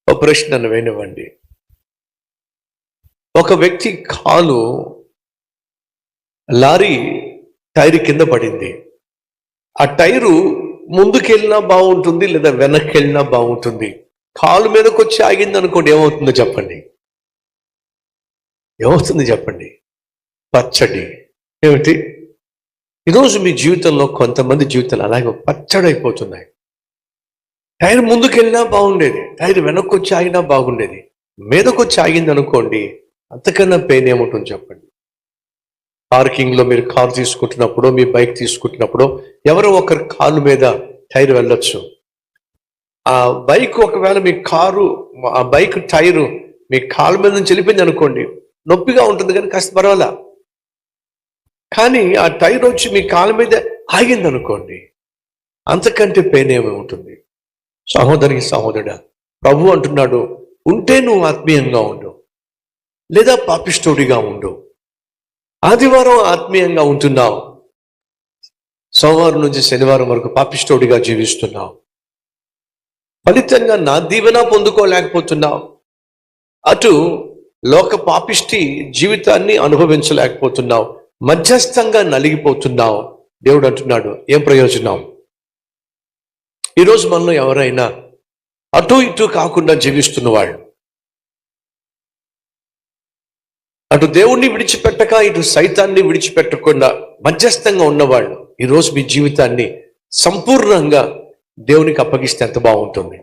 ఒక ప్రశ్న వినివ్వండి. ఒక వ్యక్తి కాలు లారీ టైర్ కింద పడింది. ఆ టైరు ముందుకెళ్ళినా బాగుంటుంది, లేదా వెనక్కి వెళ్ళినా బాగుంటుంది. కాలు మీదకి వచ్చి ఆగింది అనుకోండి, ఏమవుతుందో చెప్పండి? ఏమవుతుంది చెప్పండి? పచ్చడి. ఏమిటి? ఈరోజు మీ జీవితంలో కొంతమంది జీవితాలు అలాగే పచ్చడైపోతున్నాయి. టైర్ ముందుకెళ్ళినా బాగుండేది, టైర్ వెనక్కి వచ్చి ఆగినా బాగుండేది. మీదకి వచ్చి ఆగింది అనుకోండి, అంతకన్నా పెయిన్ ఏముంటుంది చెప్పండి? పార్కింగ్లో మీరు కారు తీసుకుంటున్నప్పుడు, మీ బైక్ తీసుకుంటున్నప్పుడు ఎవరో ఒకరి కాలు మీద టైర్ వెళ్ళొచ్చు. ఆ బైక్ ఒకవేళ మీ కారు, ఆ బైక్ టైరు మీ కాలు మీద నుంచి వెళ్ళిపోయింది అనుకోండి, నొప్పిగా ఉంటుంది కానీ కాస్త పర్వాలా. కానీ ఆ టైర్ వచ్చి మీ కాలు మీద ఆగింది అనుకోండి, అంతకంటే పెయిన్ ఏమి ఉంటుంది? సహోదరి సహోదరుడా, ప్రభు అంటున్నాడు, ఉంటే నువ్వు ఆత్మీయంగా ఉండు, లేదా పాపిష్టోడిగా ఉండు. ఆదివారం ఆత్మీయంగా ఉంటున్నావు, సోమవారం నుంచి శనివారం వరకు పాపిష్టోడిగా జీవిస్తున్నావు. ఫలితంగా నా దీవెన పొందుకోలేకపోతున్నావు, అటు లోక పాపిష్టి జీవితాన్ని అనుభవించలేకపోతున్నావు, మధ్యస్థంగా నలిగిపోతున్నావు. దేవుడు అంటున్నాడు, ఏం ప్రయోజనం? ఈరోజు మనలో ఎవరైనా అటు ఇటు కాకుండా జీవిస్తున్న వాళ్ళు, అటు దేవుణ్ణి విడిచిపెట్టక ఇటు సైతాన్ని విడిచిపెట్టకుండా మధ్యస్థంగా ఉన్నవాళ్ళు, ఈరోజు మీ జీవితాన్ని సంపూర్ణంగా దేవునికి అప్పగిస్తే ఎంత బాగుంటుంది.